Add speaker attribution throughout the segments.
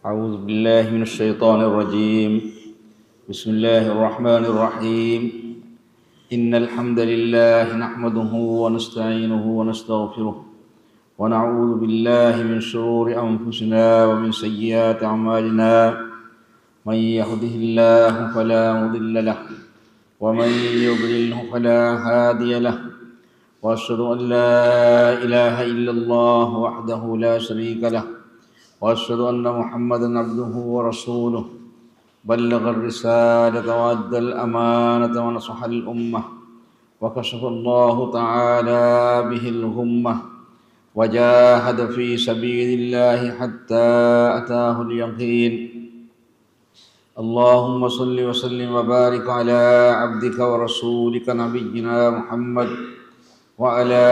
Speaker 1: أعوذ بالله من الشيطان الرجيم. بسم الله الرحمن الرحيم. إن الحمد لله نحمده ونستعينه ونستغفره ونعوذ بالله من شرور أنفسنا ومن سيئات أعمالنا. من يهده الله فلا مضل له ومن يضلله فلا هادي له، وأشهد أن لا إله إلا الله وحده لا شريك له، وأشهد أن محمدًا عبده ورسوله. بلغ الرسالة وأدى الأمانة ونصح الأمة، وكشف الله تعالى به الغمة، وجاهد في سبيل الله حتى أتاه اليقين. اللهم صل وسلم وبارك على عبدك ورسولك نبينا محمد وعلى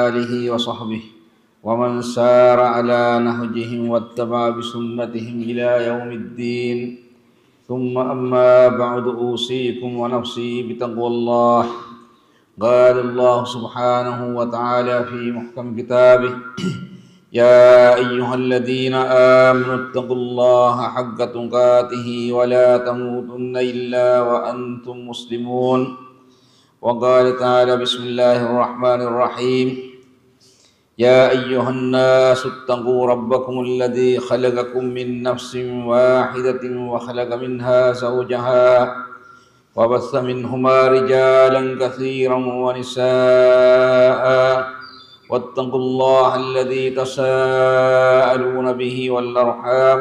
Speaker 1: آله وصحبه ومن سار على نهجهم واتبع بسنتهم إلى يوم الدين. ثم أما بعد، أوصيكم ونفسي بتقوى الله. قال الله سبحانه وتعالى في محكم كتابه: يا أيها الذين آمنوا اتقوا الله حق تقاته ولا تموتن إلا وأنتم مسلمون. وقال تعالى: بسم الله الرحمن الرحيم. يا أيها الناس اتقوا ربكم الذي خلقكم من نفس واحدة وخلق منها زوجها وبث منهما رجالا كثيرا ونساء، واتقوا الله الذي تساءلون به والأرحام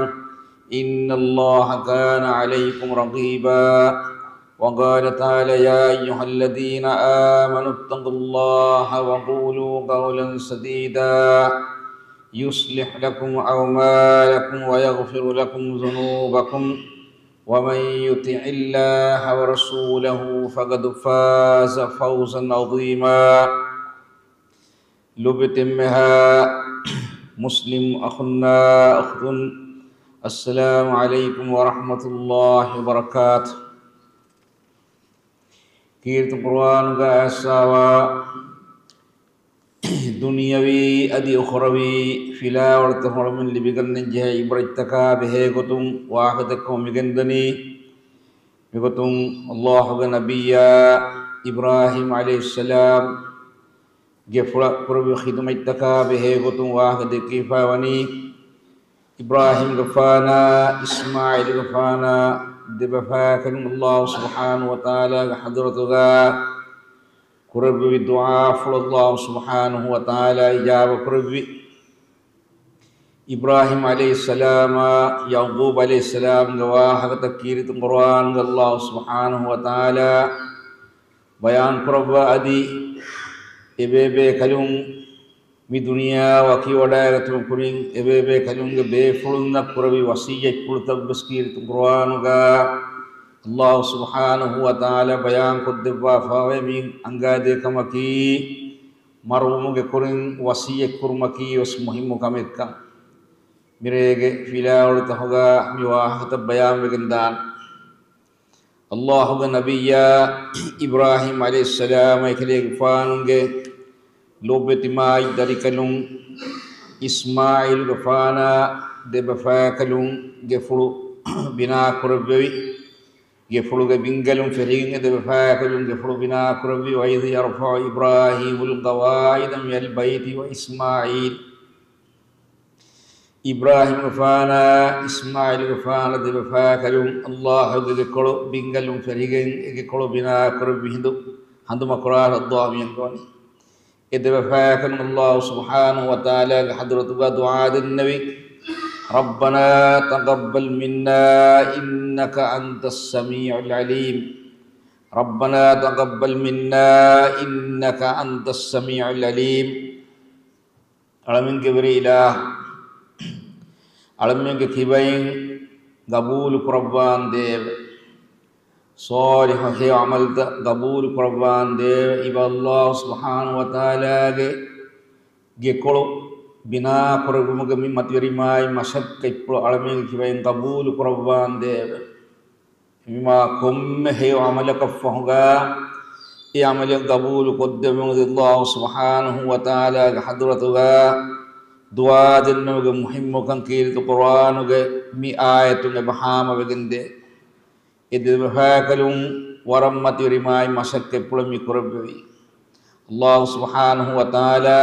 Speaker 1: إن الله كان عليكم رقيبا. وقال تعالى: يا أيها الذين آمنوا اتقوا الله وقولوا قولا سديدا يصلح لكم أعمالكم ويغفر لكم ذنوبكم، ومن يطع الله ورسوله فقد فاز فوزا عظيما. لبتمها مسلم أخنا أخذ. السلام عليكم ورحمة الله وبركاته. कीर्त कुरान का ऐसा दुनियावी अदी उखरवी फिला और तहरमिन लिबिगन जह इब्रतका बहे गुतुम वाक़त को मिगंदनी मिगुतुम अल्लाह के नबिया इब्राहिम अलैहिस्सलाम गेफुरा कुरबी खिदमत तका बहे गुतुम वाक़त किफ़ावनी इब्राहिम गफ़ाना इस्माइल गफ़ाना दिबफ़ाकन अल्लाह सुब्हानहु व तआला हज़रतगा कुरबी दुआ फुल अल्लाह सुब्हानहु व तआला इजाब कुरबी इब्राहिम अलैहिस्सलाम याक़ूब अलैहिस्सलाम गवाह तकीरत कुरान अल्लाह सुब्हानहु व तआला बयान कुरब अदी एबेबे कलुम मी दुनिया वकी वडायगतु कुरिन एबेबे कलुंगे बेफुलुन कुरबी वसीयत कुरतब बस्कीरत कुरान गा अल्लाह सुब्हानहु व तआला बयान कुद्दवा फावे मी अंगादे कमकी मरमुगे कुरिन वसीयत कुरमकी उस मुहिम कमेक्का मिरेगे फिलाउल तहगा मिवाहत बयान वेगंदान अल्लाह गे नबिया इब्राहिम अलैहिस्सलाम एकले गफानुगे लोबेतिमाई दरिकलुं इस्माइल गफाना देबफाकलुं गेफुलु बिना कुरबी गेफुलु गे बिंगलुं फेरिंगे देबफाकलुं गेफुलु बिना कुरबी वइद यरफा इब्राहिमुल क़वाइद मिनल बैति व इस्माइल इब्राहिम गफाना इस्माइल गफाना देबफाकलुं अल्लाह गे कोलो बिंगलुं फेरिंगे गे कोलो बिना कुरबी हिंदु हंदु मकुरान अल्लाह मियंगोनी इदफ़ाकन अल्लाह सुब्हानहु व तआला हज़रतुगा दुआ नबी रब्बना तक़ब्बल मिन्ना इन्नका अंतस समीउल अलीम रब्बना तक़ब्बल मिन्ना इन्नका अंतस समीउल अलीम। अलमिन के बरीला अलमिन के खिबाइन कबूल कुर्बान देव सालिह है अमल कबूल कुर्बान दे इब अल्लाह सुब्हानहु व तआला गे कोलो बिना कुरबुमग मि मतरी माय मशक कइप्रो अलमे खिबैन कबूल कुर्बान दे मिमा कुम है अमल कफहुगा ये अमल कबूल कुद्दम अल्लाह सुब्हानहु व तआला हज़रतुगा duwaadinnuge muhimmukan kiiritu qur'aanuge mi aayatunge bahama wegende edebe faakalum warammati rimai masakke pulami kurabbi Allah subhanahu wa ta'ala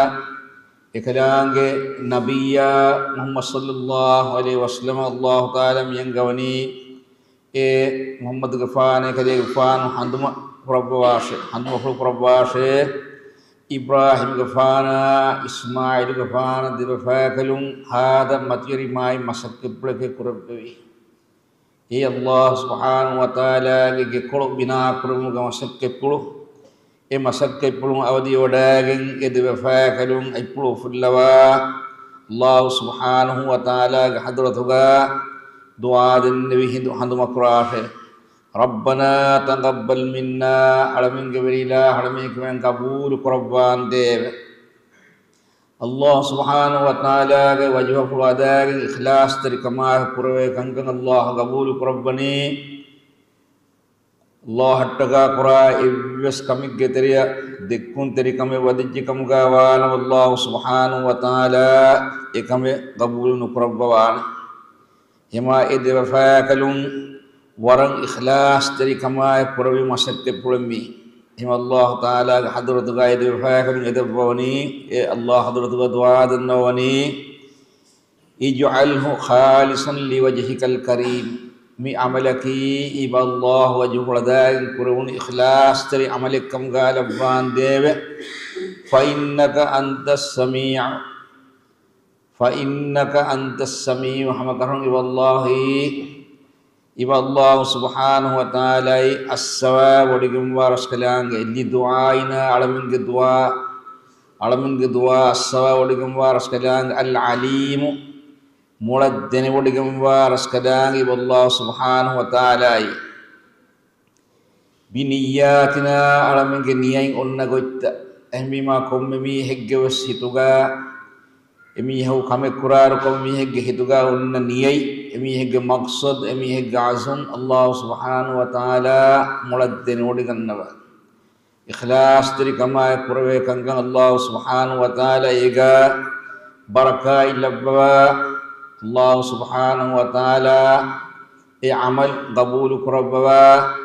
Speaker 1: ekalange nabiyya Muhammad sallallahu alaihi wasallam Allah ta'ala miyangawani Muhammad gafane kade gafan handuma kurabwashe Ibrahim gafana Ismail gafana debe faakalum hada matiri mai masakke pulake kurabbi Allah subhanahu wa ta'ala ge kolo bina kurum ga masakke pulu masakke pulung awdi wadagen edebe faakalum ay pulu fullawa Allah subhanahu wa ta'ala ga hadratuga du'a den nabi hindu handuma qur'ahe rabbana taqabbal minna alamin gabrila alamin kan qabul qurban debe Allah subhanahu wa ta'ala ga wajhu fuladage ikhlas tarikama kurwe kankan Allah qabul qurbani Allah hattaga qura ibs kamik geteriya dekkun terikame wadijji kamuga wana Allah subhanahu wa ta'ala ekame qabul nu qurbawan yama edeva faakalum warang ikhlas tarikama kurwe masatte pulmi him Allah ta'ala hadratu ga edeva faakalum edebawani Allah hadratu ga du'a danwani ij'alhu khalisan liwajhikal karim mi amalaki iballah wajhuladai kurun ikhlas tari amalekam galabban deve fa innaka antas sami' hamakarun iballah subhanahu wa ta'ala as-sawa wadigum waraskalang illi du'aina alamin du'a as-sawa wadigum waraskalang al-alim muladden wadigum waraskalang iballah subhanahu wa ta'ala biniyatina alamin niyain onna goitta ehmima kommemi heggewas hituga emi hau kame kurar kommi hegge hituga onna niyai emi hegge maqsad emi hegge azam Allah subhanahu wa ta'ala muladden wadigannawa ikhlas tari kama kurwe kangan Allah subhanahu wa ta'ala ega baraka illabba Allah subhanahu wa ta'ala amal qabul kurabba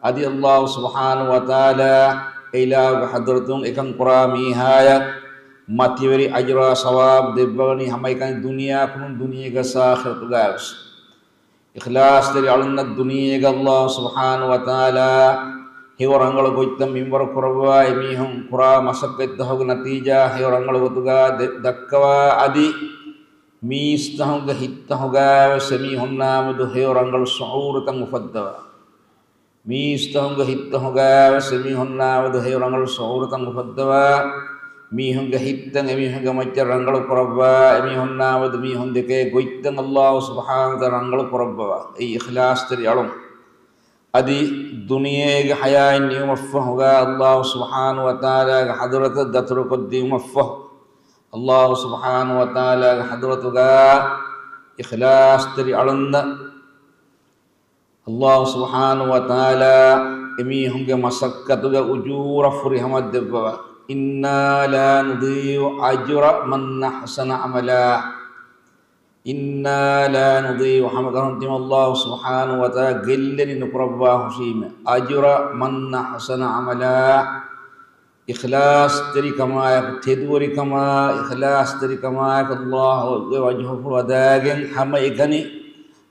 Speaker 1: adi Allah subhanahu wa ta'ala ila hadratum ikan qurami haya matiwari ajra sawab debbani hamaikan dunia kunun dunia ga sakhiratu gas ikhlas dari alna dunia ga Allah subhanahu wa ta'ala hewarangal goitam mimbar kurwa emihum qura masakkat dahog natija hewarangal gotuga dakkawa adi mistahga hittahoga semihum namdu hewarangal su'ur tang mufaddawa mistahga hittahoga semihum namdu hewarangal su'ur tang mufaddawa mihunga hittang emihunga macca rangal kurabba emihun namad mihun deke goittang Allah subhanahu wa ta'ala rangal kurabba ei ikhlas tari alum adi duniya ga hayain ni maffahuga Allah subhanahu wa ta'ala ga hadrat datru qaddi maffah Allah subhanahu wa ta'ala ga hadratuga ikhlas tari alunna Allah subhanahu wa ta'ala emihunga masakkatuga ujura furihamad debba inna la nudhi'u ajra man ahsana amala inna la nudhi'u hamakarantim Allah subhanahu wa ta'ala gelleni nukurabba husima ajra man ahsana amala ikhlas tari kama tedwari kama ikhlas tari kama Allah wajhu wadagen hama ikani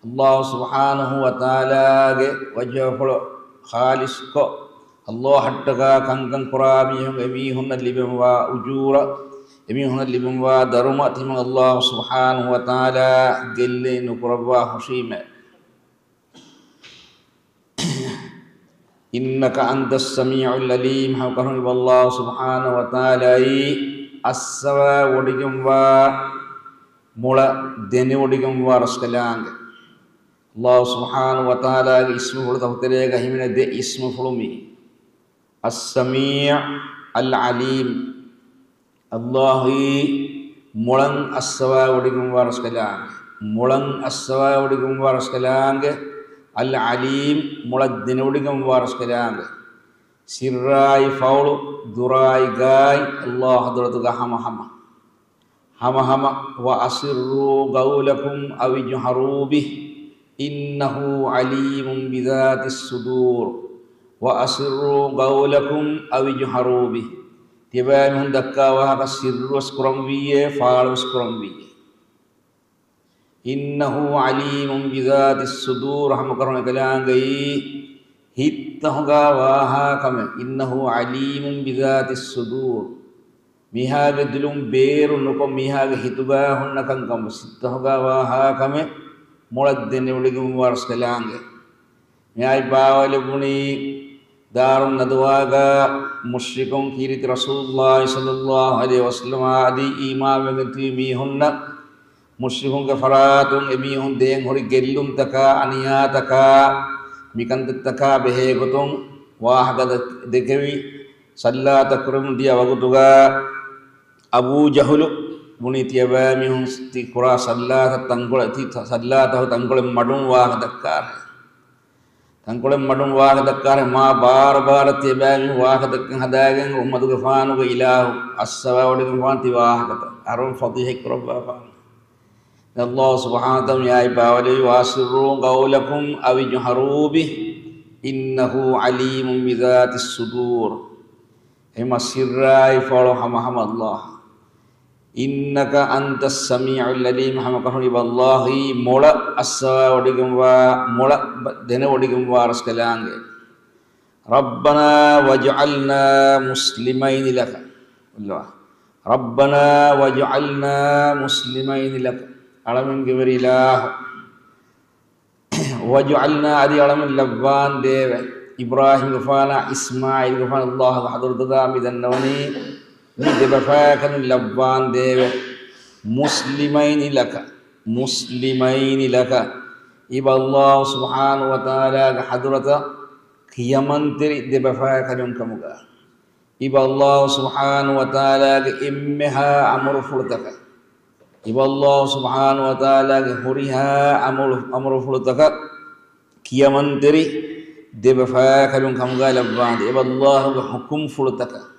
Speaker 1: Allah subhanahu wa ta'ala ge wajhu khalis ko Allah hattaga kankan qurami emihun libamwa ujura emihun libamwa daruma tim Allah subhanahu wa ta'ala gelle nukurabwa husima innaka antas sami'ul alim hakarum Allah subhanahu wa ta'ala as-sawa wadigumwa mula dene wadigumwa raskalang Allah subhanahu wa ta'ala ismu hulta huterega himina de ismu fulumi as-sami' al-alim Allahi mulang as-sawa wadigum waraskalang mulang as-sawa wadigum waraskalang al-alim muladdin wadigum waraskalang sirrai faulu durai gai Allah hadratuga hama hama hama wa asirru qawlakum aw ijharu bih innahu alimun bidhatis sudur wa asirru qawlakum aw ijharu bih tiba mun dakka wa ka sirru skram wiye faal skram wiye innahu alimun bidhatis sudur hama karone kalangai hittahuga wa ha kame innahu alimun bidhatis sudur mihage dilum beru nuko mihage hituga hunna kankam sittahuga wa ha kame molad denne uligum wars kalange nyai bawale buni darun nadwaga musyrikun kirit rasulullah sallallahu alaihi wasallam adi imam gati mi hunna musyrikun ke faratun emi hun deng hori gellum taka aniya taka mikan taka behe gotong wah gada dekewi salla takrum dia wagutuga Abu Jahul muni tiaba mi hun sti kura salla tangkol ti salla tahu tangkol madung wah dakkar tangkol madung wah dakkar ma bar bar tiaba mi wah dakkan hadagen ummatu gafanu ge ilahu as-sawa wadi gafan ti wah kata arun fadih rabba Allah subhanahu wa ta'ala ya ibawali wasirru qawlakum aw ijharu bih innahu alimun bidhatis sudur ema sirrai falo hama Allah innaka antas sami'ul alim hama kahuni wallahi mola assa odigum wa mola dene odigum waras kalange rabbana waj'alna muslimaini laka Allah rabbana waj'alna muslimaini laka alamin geberilah waj'alna adi alamin labban dewe ibrahim gafana ismail gafana Allah hadur dadami dannawani ni debafakan labban dewe muslimaini laka iba Allah subhanahu wa ta'ala hadurata qiyamantiri debafakan kamuga iba Allah subhanahu wa ta'ala immeha amru furtaka iba Allah subhanahu wa ta'ala ke huriha amru fulutaka kiyamanteri deba fa kalun kamga labban iba Allah ke hukum fulutaka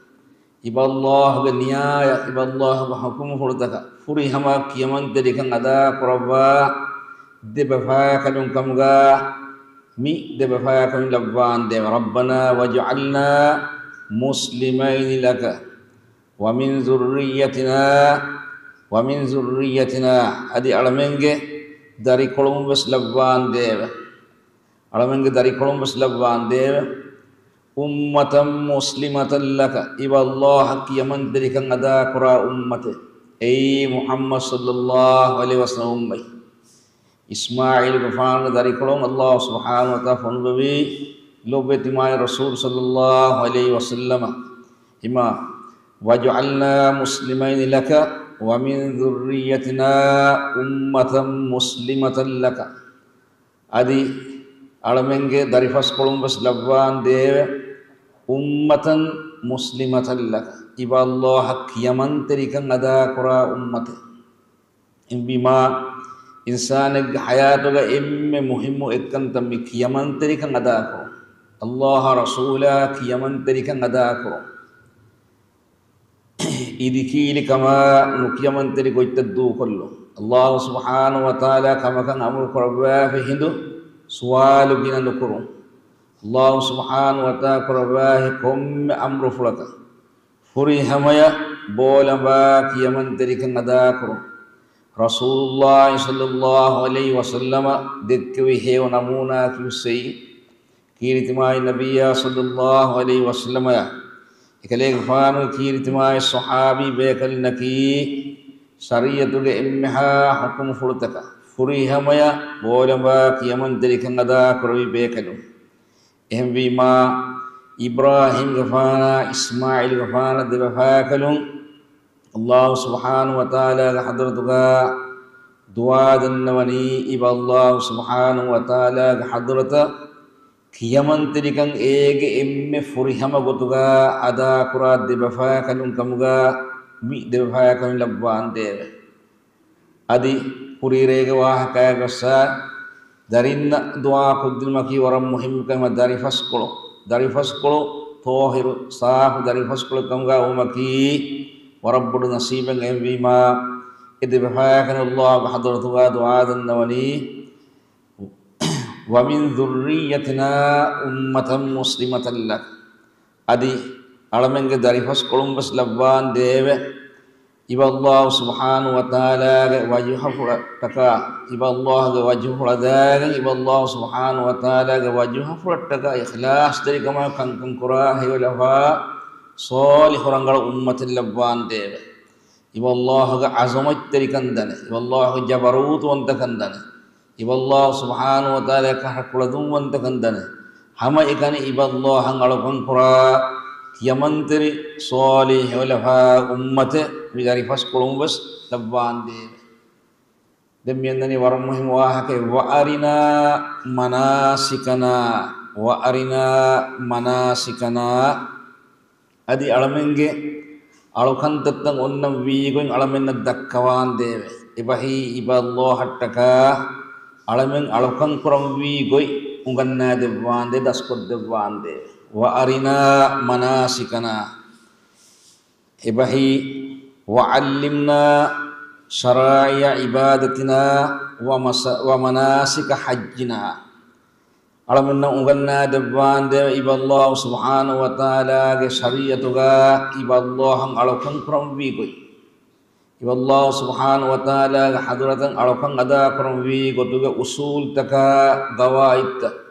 Speaker 1: iba Allah ke niyaya iba Allah ke hukum fulutaka furi hama kiyamanteri kan ada qurba deba fa kalun kamga mi deba fa kalun labban de rabbana waj'alna muslimaini laka wa min zurriyatina adi alamenge dari Columbus labban dewa alamenge dari Columbus labban dewa ummatan muslimatan laka iba Allah kiyaman dari kan ada kura ummate ay Muhammad sallallahu alaihi wasallam Ismail gafan dari kolong Allah subhanahu wa ta'ala fonbawi lobeti mai Rasul sallallahu alaihi wasallam ima waj'alna muslimaini laka wa min dzurriyyatina ummatan muslimatan laka adi alamenge dari fas Columbus labban de ummatan muslimatan laka iba Allah kiyaman terikan ada qura ummate imbima insan hayatu ga imme muhimmu ekkan tammi kiyaman terikan ada ko Allah rasula kiyaman terikan ada ko idikili kama nukiyaman teri ko ittaddu kollo Allah subhanahu wa ta'ala kama kan amul korba fi hindu suwalu gina nukuru Allah subhanahu wa ta'ala korba kom amru fulaka furi hamaya bola ba kiyaman teri kan ada ko Rasulullah sallallahu alaihi wasallam dekwi he namuna kisai kiritimai nabiyya sallallahu alaihi wasallam ya ikale gfanu kiritimai sahabi bekal naki sariyatu ge imha hukum furtaka furi hamaya bolamba kiyaman derikan ada krowi bekalu ehmi ma Ibrahim gfana Ismail gfana debakalu Allah subhanahu wa ta'ala hadratuka dua dan nawani iba Allah subhanahu wa ta'ala hadrata kiyaman terikan ege emme furihama gotuga ada kurat debafa kanun kamuga mi debafa kanun labban de adi purirege wah kaya gasa darinna dua kudil maki waram muhim kama dari faskolo tohiru sah dari faskolo kamuga umaki warabbudu nasibang embima إذ بفاكن الله بحضرتها دعاء النوني ومن ذريتنا أمة مسلمة لك أدي ألمنك داريفس كولومبس لبان ديوه إبا الله سبحانه وتعالى وجه فرتكا إبا الله وجه فرداغ إبا الله سبحانه وتعالى وجه فرتكا إخلاص تري كما كان كراه ولفا صالح رنگل أمة لبان ديوه إبا الله عظمت تري كندن إبا الله جبروت وانت كندن إبا الله سبحانه وتعالى كحكولدون وانت كندن هما إكان إبا الله هنگل كراه يمنتري صالح ولفا أمة بداري فاس كولومبس لبان دي دميندني ورمهم واحك وأرنا مناسكنا أدي ألمنجي ألوكان تتن أنم ويغوين ألمن الدكوان دي إبهي إبا الله حتكا ألمن ألوكان كرم ويغوي أنغنا دبان دي دسكت دبان دي وأرنا مناسكنا إبهي وعلمنا شرائع عبادتنا ومناسك حجنا ألمنا أغنى دبان دي إبا الله سبحانه وتعالى شريعتها إبا الله ألوكن كرم بيقوي إبا الله سبحانه وتعالى حضرة ألوكن أدا كرم بيقوي أصول تكا قواعد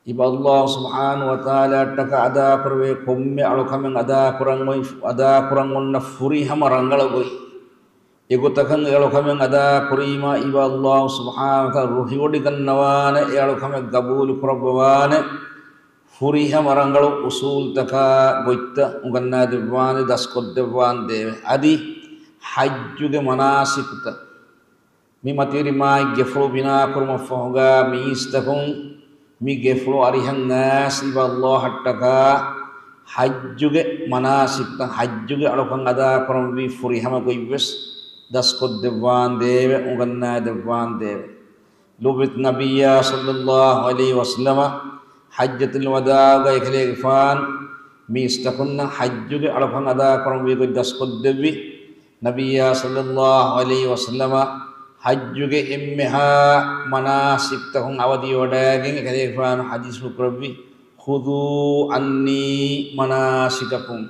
Speaker 1: إبا الله سبحانه وتعالى تكا أدا كروي كمي ألوكن أدا كرم ونفوري هم رنگلوي إغو تكن ألوكن أدا كريما إبا الله سبحانه وتعالى روحي ودكن نوان ألوكن قبول كربوان فوري هم رنگلو أصول تكا غيتا أغنى دبوان دسكت دبوان دي أدي حجوغ مناسكتا مي متيري ماي جفرو بنا كرم فهوغا ميستكون mi geflo arihang nas iba Allah hattaka hajjuge manasik ta hajjuge alokang ada korom bi furihama goibes das kod devan deve uganna devan deve lubit nabiyya sallallahu alaihi wasallam hajjatul wada ga ikhle gfan mi istakunna hajjuge alokang ada korom bi das kod devi nabiyya sallallahu alaihi wasallam hajjuge immeha manasik tahung awadi wadaging kadefan hadis mukrabi khudu anni manasikakum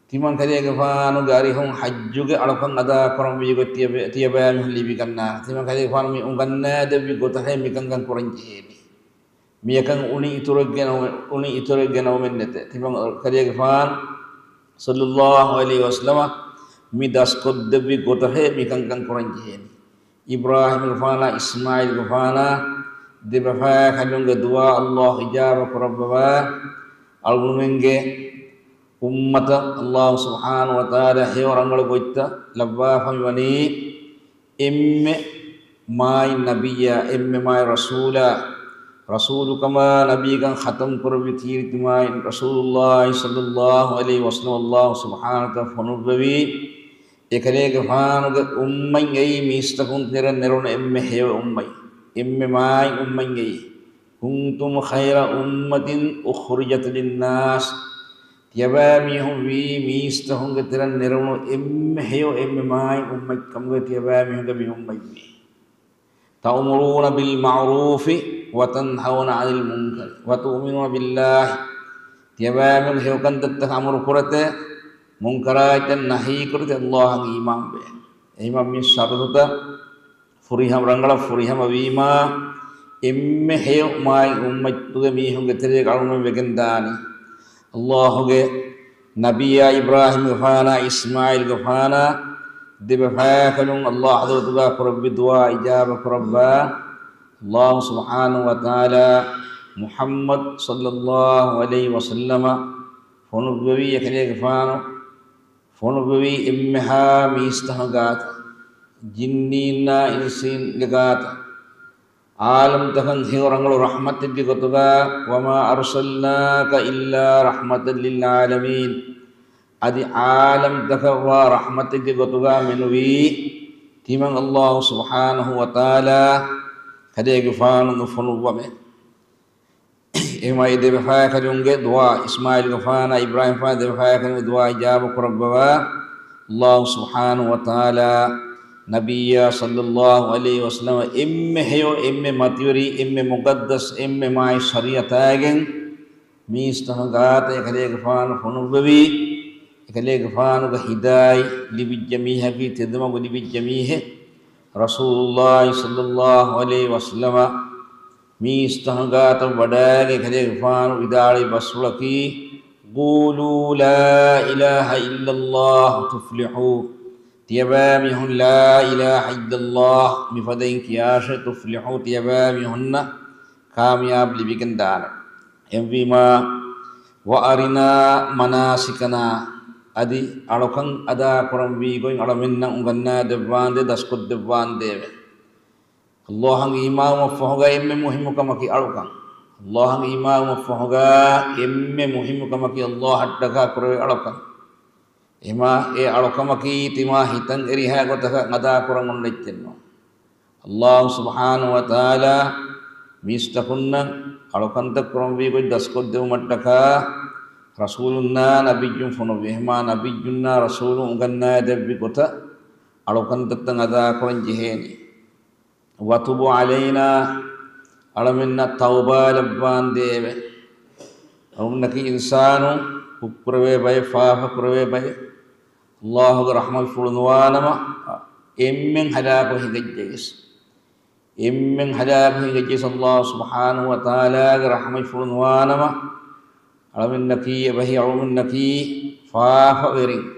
Speaker 1: timan kadefan gari hung hajjuge alakang ada koram bi go tiaban libi kanna timan kadefan mi unganna debi go tahe mi kangan koranjeni mi yakang uni iturge no mennete timan kadefan sallallahu alaihi wasallam mi das kod debi go tahe mi kangan koranjeni Ibrahim gufana Ismail gufana debafa kanung dua Allah ijabah rabbaba algumenge ummata Allah subhanahu wa ta'ala he orangal goitta labba famani emme mai nabiyya emme mai rasula rasulu kama nabi kan khatam kurbi thir timai rasulullah sallallahu alaihi wasallam Allah subhanahu wa ta'ala fanubawi ekale gafan ga ummai ngai mistakun tiran nerona emme he ummai emme mai ummai ngai kuntum khaira ummatin ukhrijat lin nas yabami hum wi mistahun ga tiran nerona emme he emme mai ummai kam ga yabami hum ga bi ummai ta'muruna bil ma'ruf wa tanhauna 'anil munkar wa tu'minuna billah yabami he kan tat amru kurate mungkaratan nahi kurte Allah ang imam be imam mi saruta furiham rangala furiham avima emme he mai ummat tu mi hunge tere kalun vegendani Allah ge nabiya Ibrahim gafana Ismail gafana debha kalun Allah hadratuga rabbi dua ijabah rabba Allah subhanahu wa ta'ala Muhammad sallallahu alaihi wasallam fonubi yakale gafana fonubi immeha mistahagat jinnina insin gata alam tahan hioranglo rahmatin gotuga wama arsalnaka illa rahmatan lil alamin adi alam takawa rahmatin gotuga menwi timang Allah subhanahu wa ta'ala kade gufan fonubi Ima ide bafaya kajunge dua Ismail gafana Ibrahim fa de bafaya kajunge dua ijabah rabbaba Allah subhanahu wa ta'ala Nabiya sallallahu alaihi wasallam emme heyo emme matiwari emme muqaddas emme mai shariatagen mistahgat ekale gfan funubawi ekale gfan ga hidai libijamiha ki tedma go libijamihe Rasulullah sallallahu alaihi wasallam mistahgat wadage ekale gfan widali basulaki qulu la ilaha illallah tuflihu Tiabamihun la ilaha illallah mifadain kiyasha tuflihu tiabamihunna kamyab libigan dana emvima wa arina manasikana adi alokan ada koram vi going alaminna unganna devande daskud devande Allah hang imam fahoga emme muhimu kamaki alokan Allah hang imam fahoga emme muhimu kamaki Allah haddaka kore alokan Ima alokamaki tima hitan eriha kotaka ngada kurang undaikenno Allah subhanahu wa ta'ala mistakunna alokanta kurang vi koi daskod dev mattaka rasulunna nabiyun fono vehma nabiyunna rasulun unganna devvi kota alokanta ngada kurang jiheni watubu alaina alaminna tauba labban deve aumnaki insanu kukurve bay faafa kurve bay Allah rahmat fulunwanama emmen hadaku higajjis Allah subhanahu wa ta'ala rahmat fulunwanama alamin naki bahi alamin naki faafa wering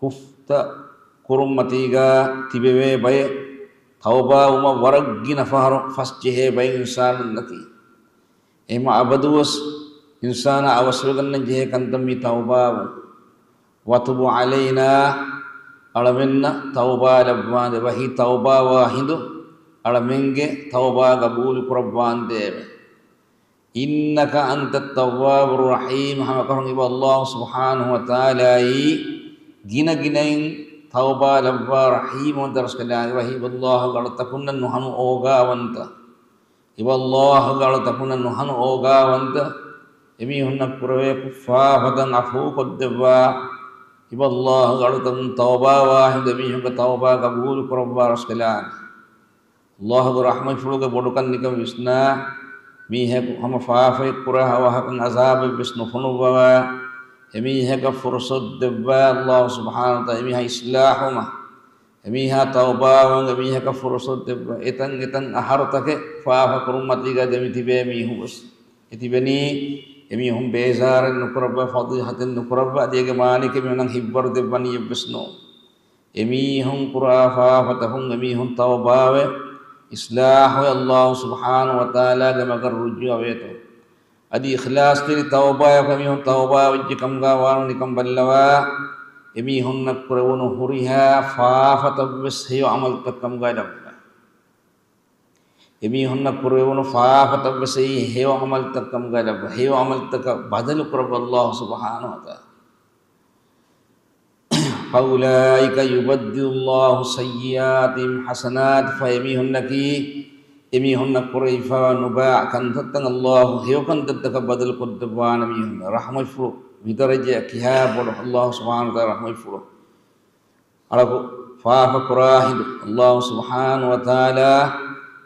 Speaker 1: kufta kurummatiga tibebe bay tauba uma waraggina fahar fasjehe bay insan naki ema abadus insana awasrugan jehe kantami tauba watubu alaina alaminna tauba labban wahi tauba wahidu alamenge tauba qabul qurban deve innaka antat tawwabur rahim hamakarun iba Allah subhanahu wa ta'ala gina ginain tauba labba rahim daras kala wahi Allah galatakunna nuhanu ogawanta iba Allah galatakunna nuhanu ogawanta emi hunna kurwe kufa fadan afu qadwa Iba Allah galatan tauba wahid bihum tauba qabul qurba raskalan Allah rahmat fuluga bodukan nikam wisna mi he hum faafe qura wa hakan azab bisnu funu wa emi he ka fursad debba Allah subhanahu wa ta'ala emi ha islahuma emi ha tauba wa emi he ka fursad debba etan ahar take faafa kurumati ga demi tibe mi hus etibeni emi hum bezar nukurabba fadihatin nukurabba diege mani ke menang hibbar de bani yebsno emi hum qurafa fatahum emi hum tawbawe islah Allah subhanahu wa ta'ala gamagar ruju aweto adi ikhlas ti tawba ya kami hum tawba wajji kam gawan nikam ballawa emi hum nakurunu huriha fa fatabis hiyo amal takam gadam emi hunna kurewunu faafa tabbasi hewa amal takam galab hewa amal taka badal kurab Allah subhanahu wa ta'ala faulaika yubaddilullahu sayyiatim hasanat fa emi hunna kuraifa nuba kan tatang Allah hewa kan tataka badal kudban emi hunna rahmat furu bidaraja kiha bol Allah subhanahu wa ta'ala rahmat furu alaku faafa kurahid Allah subhanahu wa ta'ala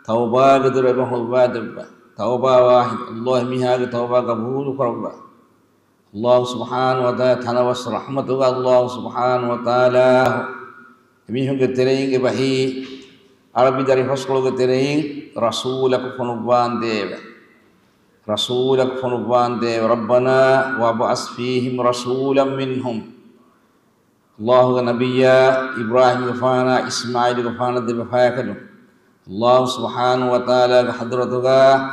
Speaker 1: tauba gadur bahulba dabba tauba wahid Allah mihaga tauba qabul qarba Allah subhanahu wa ta'ala tanawas rahmatu Allah subhanahu wa ta'ala mihun getereng bahi arabi dari fasqul getereng rasulak funubban de rabbana wa ba'as fihim rasulan minhum Allah nabiyya Ibrahim gafana Ismail gafana de bafayakadu Allah subhanahu wa ta'ala hadratuga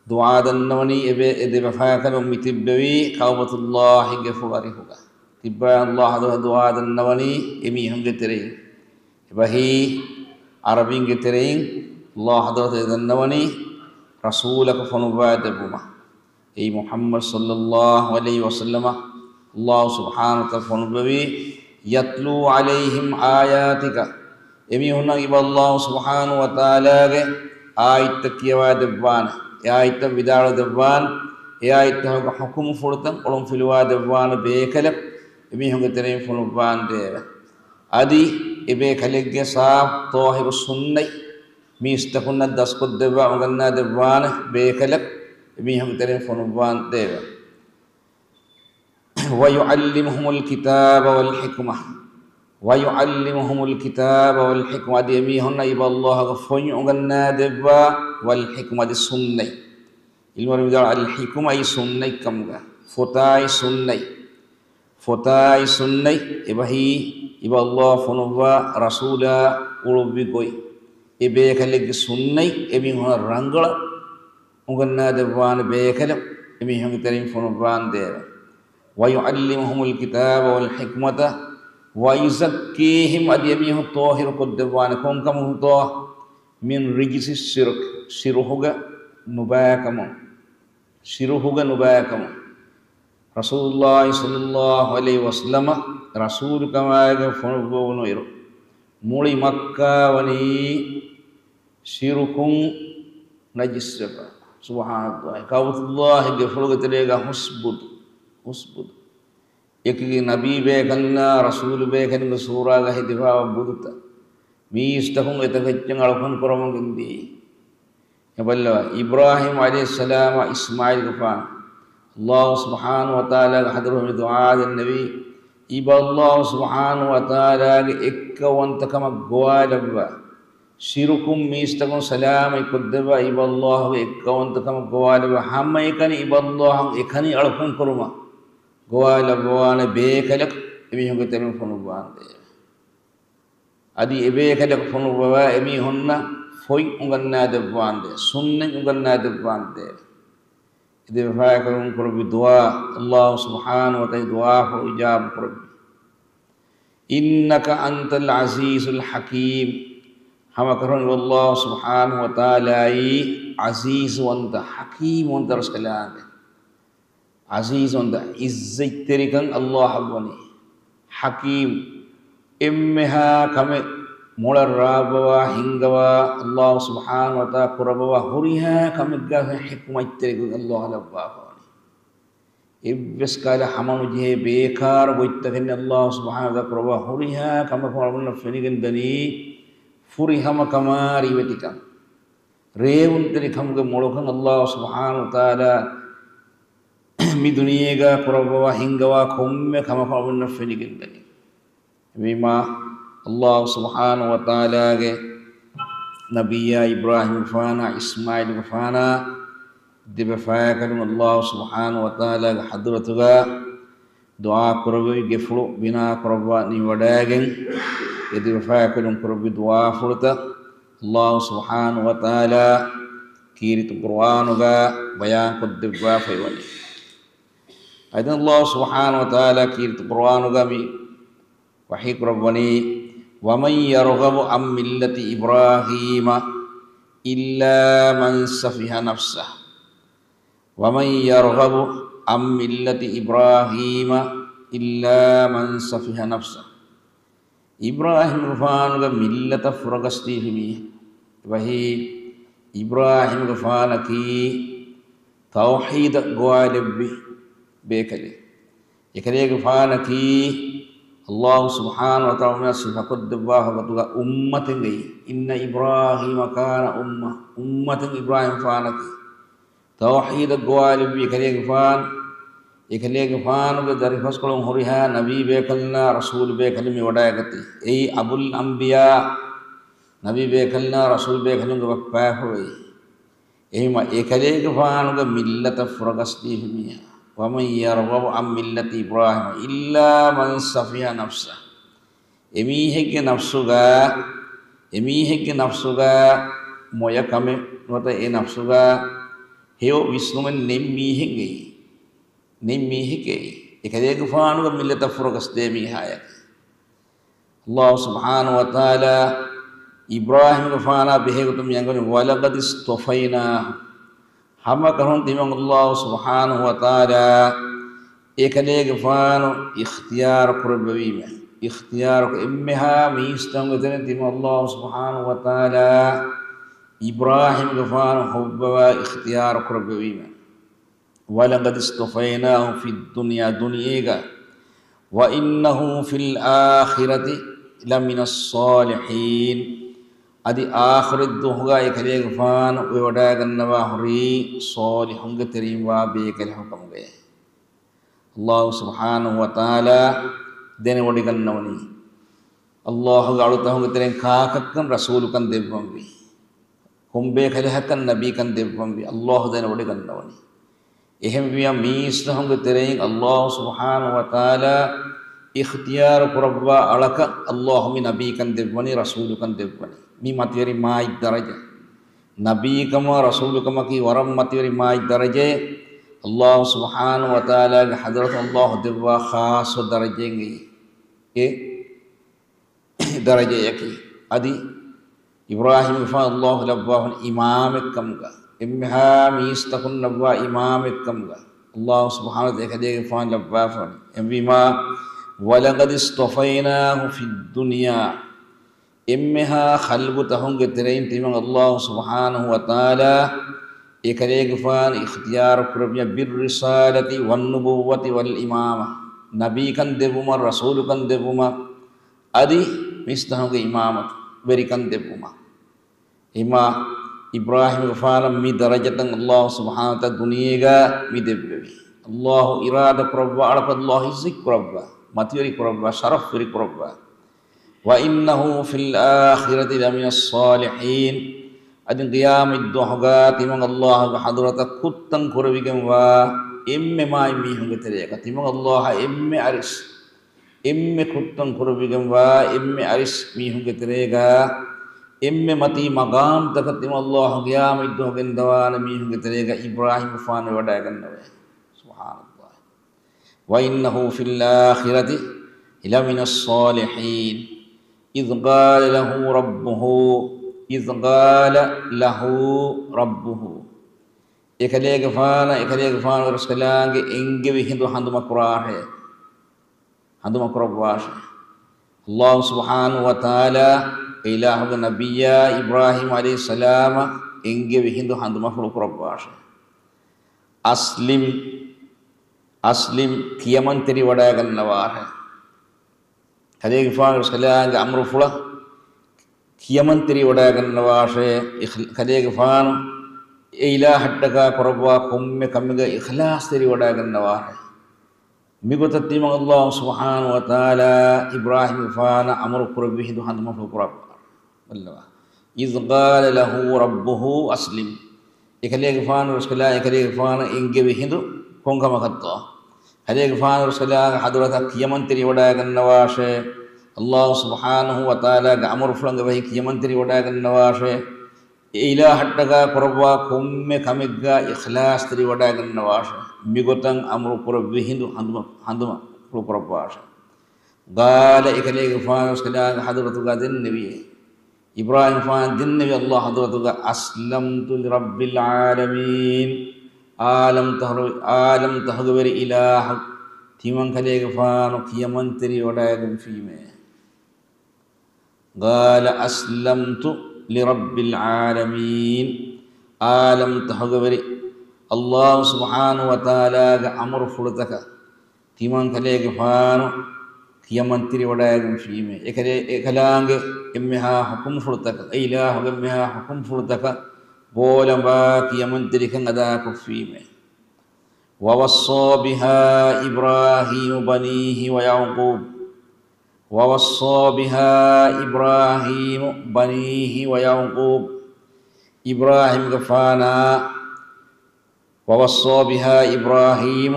Speaker 1: du'a dannawani ebe bafayakadu mitibbewi qawmatullah gafarihuga tibba Allah du'a dannawani emi hungetere bahi arabin getere Allah hadratu dannawani rasulak fanubad buma ei Muhammad sallallahu alaihi wasallam Allah subhanahu wa ta'ala fanubawi yatlu alaihim ayatika emi hunna iba Allah subhanahu wa ta'ala ge ayat kiyawa debban ayat vidal debban ayat hukum furtan olum filwa debban bekalak emi hunga tere fulban de adi ebe khalegge saaf tahir sunnai mi istakunna daskod deba uganna debwana be khalak mi hum tere fonban deba wa yuallimuhumul kitaba wal hikmah wa yuallimuhumul kitaba wal hikmah de mi honna iba Allah ga fon uganna deba wal hikmah de sunnai ilmu ridal al hikmah ay sunnai kamga fotai sunnai ibahi iba Allah fonwa rasula ulubi goy ebe khaleg sunnai emi hona rangala uganna dewan be khaleg emi hon terim fonwan de wa yuallimuhumul kitaba wal hikmata wa yuzakkihim adiyami hon tahir ko dewan kon kam to min rijisi siruhuga nubakam Rasulullah sallallahu alaihi wasallam rasul kamaga fonbono iro muli Makkah wani sirukum najisaba subhanallah kawtullah gefuluga telega husbud ekigi nabi be kanna rasul be kanna sura ga hidifa buduta mi istahum etagaccan alfan koromangindi yaballa Ibrahim alayhi salam Ismail gafan Allah subhanahu wa ta'ala hadruhu du'a an-nabi iba Allah subhanahu wa ta'ala ikkawanta kama gwalaba sirukum mistakum salam ikudba iba Allah ikkawanta kama gwalaba hamma ikani iba Allah ikani alfan kuruma gwalaba wana be kalak emi honga terim fonu bande adi ebe kalak fonu bawa emi honna foi unganna debwande sunna unganna debwande ide faakarum kurbi dua Allah subhanahu wa ta'ala dua ho ijab kurbi innaka antal azizul hakim hama karun Allah subhanahu wa ta'ala aziz wanta hakim wanta raskalane aziz wanta izzat terikan Allah habani hakim immeha kame molar rabawa hingawa Allah subhanahu wa ta'ala kurabawa huriha kamigga hikmat terikan Allah labbaani ibbeskala hamanu je bekar boittagen Allah subhanahu wa ta'ala kurabawa huriha kamakorabunna fenigen dani furihama kamari wetika revun teri kamge molokan Allah subhanahu wa ta'ala mi duniyega kurabawa hingawa komme kamakorabunna fenigen dani bima Allah subhanahu wa ta'ala ge nabiya Ibrahim fana Ismail fana dibe fayakalum Allah subhanahu wa ta'ala ge hadratuga dua kurbi geflu bina kurba ni wadagen dibe fayakalum kurbi dua fulta Allah subhanahu wa ta'ala kirit qur'anuga bayan kudibba faywani aidan Allah subhanahu wa ta'ala kirit qur'anuga mi wahik rabbani وَمَنْ يَرْغَبُ عَنْ مِلَّةِ إِبْرَاهِيمَ إِلَّا مَنْ سَفِهَ نَفْسَهُ وَمَنْ يَرْغَبُ عَنْ مِلَّةِ إِبْرَاهِيمَ إِلَّا مَنْ سَفِهَ نَفْسَهُ إبراهيم غفانك ملة فرقستي في وهي إبراهيم غفانك توحيد غالب بكلي يكلي غفانك الله سبحانه وتعالى صفات دباه وتوغا أمة غي إن إبراهيم كان أمة إبراهيم فانك توحيد غالب يكلي غفان يكلي غفان وداري فسكلون هريها نبي بكلنا رسول بكلمي ودايغتي أي أبو الأنبياء نبي بكلنا رسول بكلمي وفاهوي إما يكلي غفان ملة فرقستي في وَمَنْ يَرْغَبُ عَنْ مِلَّةِ إِبْرَاهِيمَ إِلَّا مَنْ سَفِهَ نَفْسَهُ එමීහෙක්ගේ නෆ්සුගා මොයකමෙ නොත ඒ නෆ්සුගා හේව විශ්නුමෙන් නෙම්මීහෙකේ එකදේක ෆානුග මිල්ලත ෆුරගස් දෙමී හාය අල්ලාහ් සුබ්හානහු වතාලා ඉබ්‍රාහීම ගෆානා බෙහෙගතුම් යංගන වලගද් ස්තොෆයිනා hama kahon timang Allah subhanahu wa ta'ala ekale gafano ikhtiyar kurbawima ikhtiyar immeha mistam gadane timang Allah subhanahu wa ta'ala Ibrahim gafano hubba ikhtiyar kurbawima walaqad istafaynahu fid dunya dunyega wa innahu fil akhirati laminas salihin adi akhiriddu huga ekaleeg faan wada gannawa hori salihunge terimwa be kale hukamge Allah subhanahu wa ta'ala dene wadi gannawani Allah galuta hunge teren kaakakkan rasulukan devwambi humbe kale hakkan nabi kan devwambi Allah dene wadi gannawani ehem biya miista hunge teren Allah subhanahu wa ta'ala ikhtiyar kurabba alaka Allah mi nabi kan devwani rasul kan devwani mi matiyari mai daraja nabi kama rasul kama ki waram matiyari mai daraja Allah subhanahu wa ta'ala ke hadrat Allah devwa khas daraja ngi e daraja yaki adi Ibrahim fa Allah labbahu imam kamga imha mistakun nabwa imam kamga Allah subhanahu wa ta'ala fa labbahu emma walaqad istafaynahu fid dunya imha khalbu tahunge terein timang Allah subhanahu wa ta'ala ekaleeg fan ikhtiyar kurabya bir risalati wan nubuwwati wal imama nabi kan devuma rasul kan devuma adi mistahunge imamat beri kan devuma ima Ibrahim fan mi darajatan Allah subhanahu wa ta'ala duniyega mi devvi Allah irada kurabba alaq Allah zikrabba matiyari kurabba sharaf beri kurabba wa innahu fil akhirati laminas salihin adin qiyamid duhga timang Allah hadrata kuttan kurabigam wa imme mai mi hunge tereka timang Allah imme aris imme kuttan kurabigam wa imme aris mi hunge tereka imme mati maqam takat timang Allah qiyamid duhgen dawana mi hunge tereka Ibrahim fan wada gannawe subhanallah wa innahu fil akhirati laminas salihin إذ قال له ربه ekaleeg faana rasulullah enge hindu handuma qur'an handuma qur'an Allah subhanahu wa ta'ala ilahu nabiyya Ibrahim alayhi salam enge hindu handuma qur'an aslim kiyaman teri wada gannawa kaleeg faana rasulullah amru fula kiyaman teri wada gannawa kaleeg faana ila haddaka korwa komme kamiga ikhlas teri wada gannawa migotatti ma Allah subhanahu wa ta'ala Ibrahim faana amru kurbi hindu handuma qur'an Allah iz qala lahu rabbuhu aslim ekaleeg faana rasulullah ekaleeg faana inge hindu konga makatta kaleeg faana rasulullah hadrata kiyaman teri wada gannawa Allah subhanahu wa ta'ala ga amru fulanga bahi kiyaman teri wada gannawa ila hattaga korwa komme kamigga ikhlas teri wada gannawa migotan amru kurbi hindu handuma kurwa qala ekaleeg faana rasulullah hadratu ga den nabi Ibrahim faana den nabi Allah hadratu ga aslamtu li rabbil alamin alam tahgabari ilah timang kaleeg faana kiyaman teri wada gan fime قال أسلمت لرب العالمين عالم تهجبري الله سبحانه وتعالى أمر فرتك تيمان كليك فانو كيمان تري ودايم فيمه إكلانج إمها حكم فرتك إله إمها حكم فرتك بولا با كيمان تري كندا كفيمه ووصى بها إبراهيم بنيه ويعقوب ووصى بها إبراهيم بنيه ويعقوب إبراهيم غفانا ووصى بها إبراهيم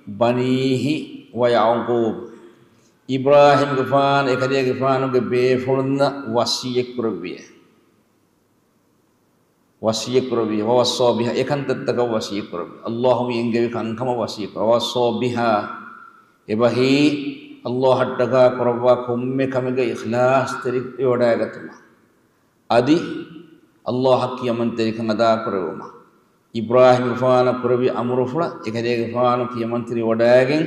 Speaker 1: بنيه ويعقوب إبراهيم غفان إكدي غفان بيفرن وصية كربية ووصى بها إكن تتك وصية كربية اللهم ينجي كان كما وصية ووصى بها إبهي Allah hattaga korwa komme kamiga ikhlas teri yoda gatuma adi Allah hakkiyaman teri kangada koroma Ibrahim faana korbi amru fula ekade faana kiyaman teri yodagen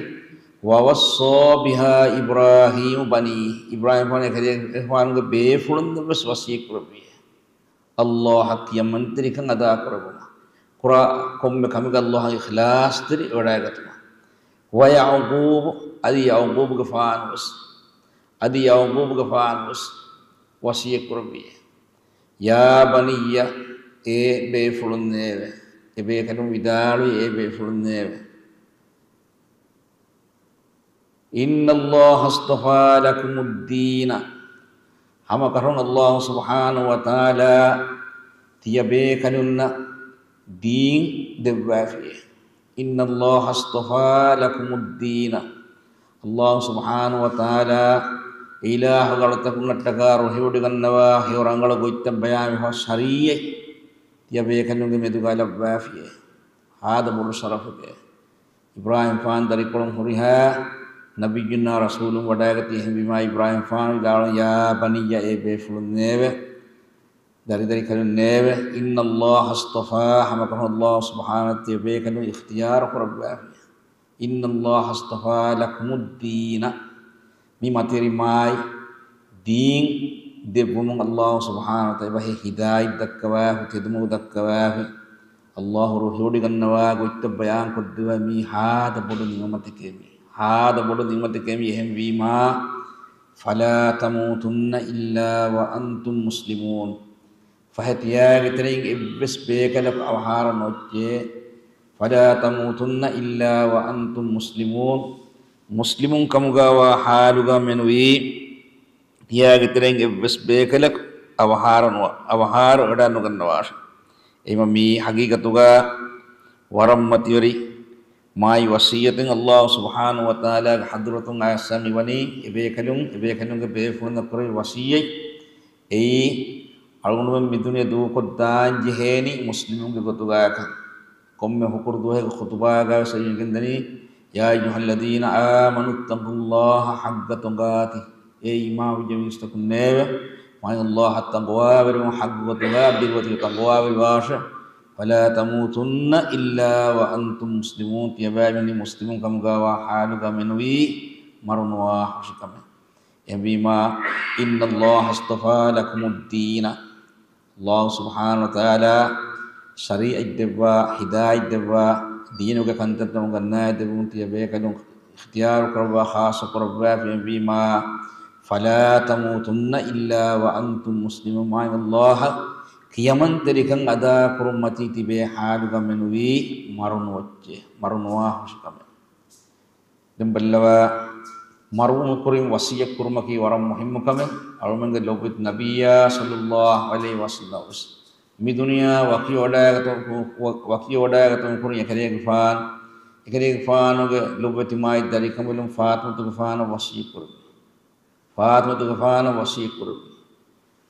Speaker 1: wa wassa biha Ibrahim bani Ibrahim faana ekade faana be fulun bes wasiy korbi Allah hakkiyaman teri kangada koroma kura komme kamiga Allah ikhlas teri yoda gatuma wa ya'qub adi ya'qub gafan adi Yaqub gafan wasiya kurbi ya baniya e be fulunne e be kanu vidalu e be fulunne inna Allah astafa lakumud dina hama karun Allah subhanahu wa ta'ala tiyabe kanunna din dewafi inna Allah astafa lakumud dina Allah subhanahu wa ta'ala ilah galtakum nattagaru hewdi gannawa hewrangala goittam bayami ho shariye tiyabe kanunge medugala wafi hada bulu sharafuke Ibrahim fan dari kolom huriha Nabiyuna Rasulun wadagati bima Ibrahim fan dalam ya baniya ebe fulun neve dari kalun neve inna Allah astafa hamakan Allah subhanahu wa ta'ala kanu ikhtiyar qurba inna Allah astafa lakumud dina mi materi mai din debumung Allah subhanahu wa ta'ala hidayat dakwa tidmu dakwa Allah ruhudi gannawa goitta bayan kodwa mi hada bodu nimatike mi هذا بلد نعمتكم يهم بما فلا تموتن إلا وأنتم مسلمون فهتيا كترين إبس بيكلك أوهار نوتي فلا تموتن إلا وأنتم مسلمون مسلمون كمغا وحالغا منوي تيا كترين إبس بيكلك أوهار غدا نغنواش إمامي حقيقتها ورمتيوري mai wasiyatin Allah subhanahu wa ta'ala hadratun asami wani ebe kanung ke be funa kore wasiyai algunum midune du kodan jeheni muslimun ke gotuga ka komme hukur du he khutba ga sayin gendani ya ayyuhalladhina amanu taqullaha haqqa tuqatih ima wajin istakun neve ma Allah taqwa wa haqqa tuqatih wa taqwa wa فلا تموتن إلا وأنتم مسلمون تياباني مسلمون كم غوا حالك منوي مرنوا حشكم يبيما إن الله اصطفى لكم الدين الله سبحانه وتعالى شريعة دبا هداية دبا دينك كنت تمغنا دبون تيابيك اختيار قربا خاص قربا يبيما فلا تموتن إلا وأنتم مسلمون ما الله kiyaman terikan ada kurumati tibe haluga menui marunwa huskame demballawa marun kurim wasiyak kurmaki waram muhim kame alumenge lobit nabiyya sallallahu alaihi wasallam mi dunia waki oda gato kurim ekare gfan ge lobit mai dari kamelum fatmu tu gfan wasiyak kurim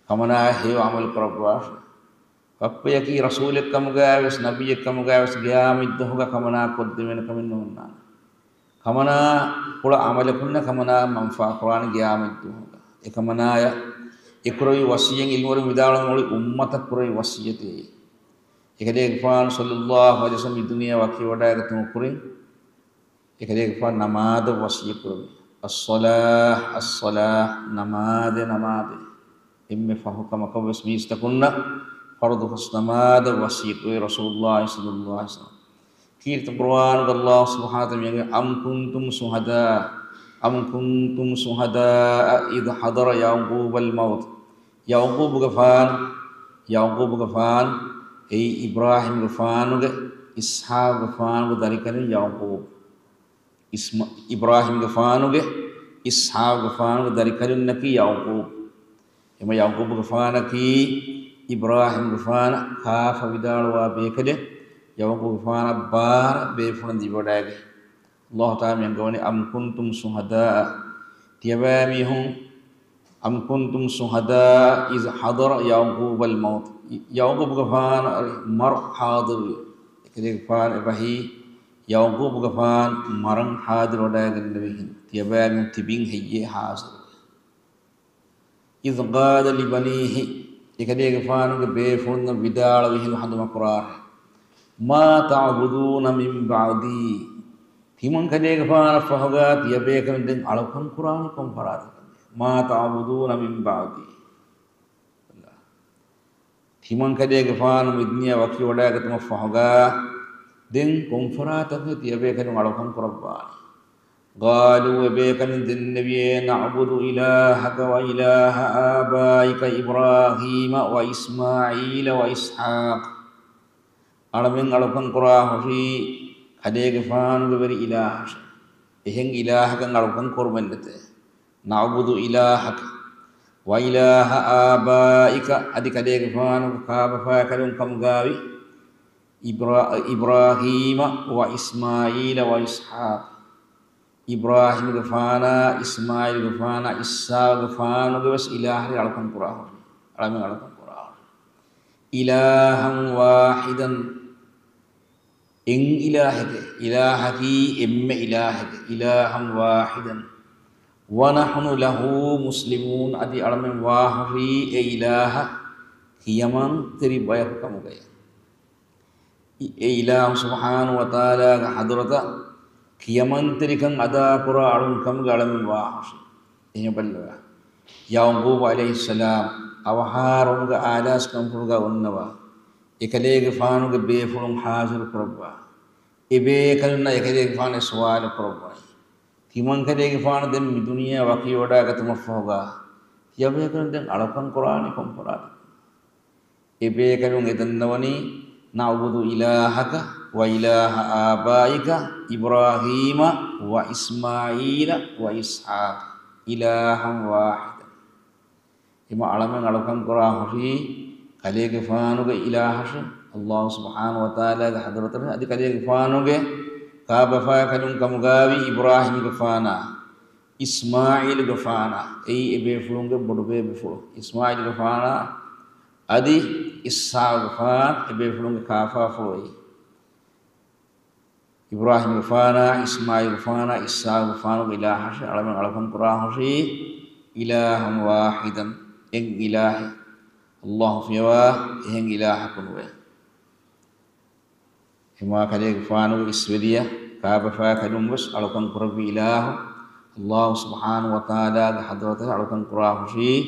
Speaker 1: kamana hewa amal korabwa Kapya ki Rasul kamugawas Nabi kamugawas giyamid dohga kamana koddimen kaminunna kamana pula amal kunna kamana manfa Quran giyamid dohga kamana ya ikroi wasiyeng ilmu midalan muli ummat kuroi wasiyati ekade gfan sallallahu alaihi wasallam dunia waki wada gatum kurin ekade gfan namad wasiyat kurin as-salah namad imme fahu kama kawes mi istakunna فرض فاستماد وصيت رسول الله صلى الله عليه وسلم كيرت القرآن الله سبحانه وتعالى أم كنتم شهداء إذ حضر يعقوب الموت يعقوب غفان أي إبراهيم غفان إسحاق غفان ذلك يعقوب إبراهيم غفان إسحاق غفان ذلك نكي يعقوب إما يعقوب غفان كي Ibrahim gufana kafa widal wa bekade yawangu gufana bar be fundi bodage Allah ta'ala yang gawani am kuntum suhada tiyabami hum am kuntum suhada iz hadara yaqub al maut yaqub gufana mar hadir kede gufana bahi yaqub gufana marang hadir bodage nabi tiyabami tibing heye hasir iz qala li banihi ikade gfanu ge be funna bidal wihin haduma qur'an ma ta'buduna min ba'di timun kade gfana fahaga tiyabe kan den alakon qur'an kom farat ma ta'buduna min ba'di timun kade gfanu midniya waki wada ga tuma fahaga den kom farat tiyabe kan alakon qur'an قالوا وبيك من النبي نعبد إلهك وإله آبائك إبراهيم وإسماعيل وإسحاق ألمن ألقن قرآن في خديك فان ببر إله إهن إلهك ألقن قربنت نعبد إلهك وإله آبائك أدي خديك فان كاب فاكرون كم غاوي إبراهيم وإسماعيل وإسحاق إبراهيم غفانا إسماعيل غفانا إسحاق غفانا بس إله ألقن قرآن ألمن ألقن قرآن إلها واحدا إن إلهك إم إلهك إلها واحدا ونحن له مسلمون أدي أرمن واحري إله كيمان تريب ويحكم كيا إله سبحانه وتعالى حضرة كيمان تريكن أدا قرآن أرم كم أرمن واحري إيه بلوا يعقوب عليه السلام أوهارم كآلاس كم فرقا ونوا إكليك فانو كبيفلم حاضر قربا إبه كلنا إكليك فان سوال قربا كمان كليك فان دم الدنيا وكي ودا كتم فوقا يبه كلنا دم ألقان قرآن كم قرآن إبه كلنا إذن نواني نعبد إلهك وإله آبائك إبراهيم وإسماعيل وإسحاق إلها واحدا إما ألقان قرآن في كليك فانوغ إلهش الله سبحانه وتعالى حضرته أدي كليك فانوغ كابفا كلون كمغاوي إبراهيم غفانا إسماعيل غفانا أي إبي فلونغ بدوبي بفلو إسماعيل غفانا أدي إسحاق غفان إبي فلونغ كافا فلوي إبراهيم غفانا إسماعيل غفانا إسحاق غفانوغ إلهش علم علم قرآن إلها واحدا إن إلهي الله فيوا إهن إله كنوه هما كذلك فانو إسوديا كاب فاكدم بس ألوكن قرب إله الله سبحانه وتعالى حضرته ألوكن قرآن فيه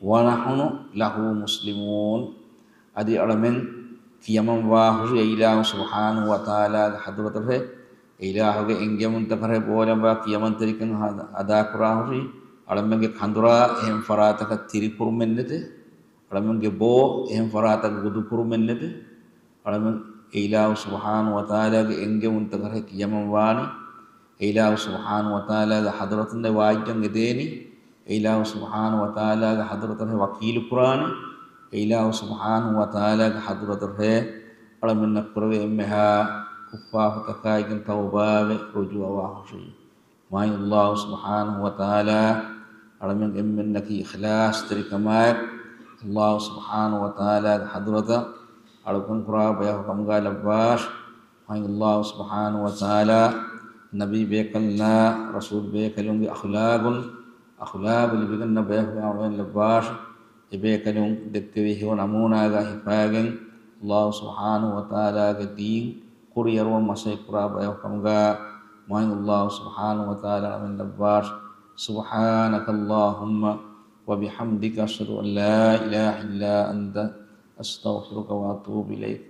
Speaker 1: ونحن له مسلمون أدي ألمن كيامن واهر إله سبحانه وتعالى حضرته إله إنجمن تكره بولم كيامن تريكن أدا قرآن فيه ألمن كندرا هم فراتك تيري كرمنته ألمن بو هم فراتك غدو كرمنته ألمن إله سبحانه وتعالى إنجمن تكره كيامن واني إله سبحانه وتعالى حضرة واجن ديني إله سبحانه وتعالى حضرة وكيل قرآن إله سبحانه وتعالى حضرة ألمن نقرأ إمها كفاه تكاين توبة رجوع واحشي ما الله سبحانه وتعالى ألمن إمنك إخلاص تركماك الله سبحانه وتعالى حضرة ألمن قرآن بيحكم قال باش ما الله سبحانه وتعالى نبي بيكلنا رسول بيكلون أخلاق اللي بيكلنا بيحكم لباش بيكلون دكتويه ونمونا غاهفاغن الله سبحانه وتعالى الدين قرير ومسيح قرآن بيحكم ما الله سبحانه وتعالى من لباش سبحانك اللهم وبحمدك أشهد أن لا إله إلا أنت أستغفرك وأتوب إليك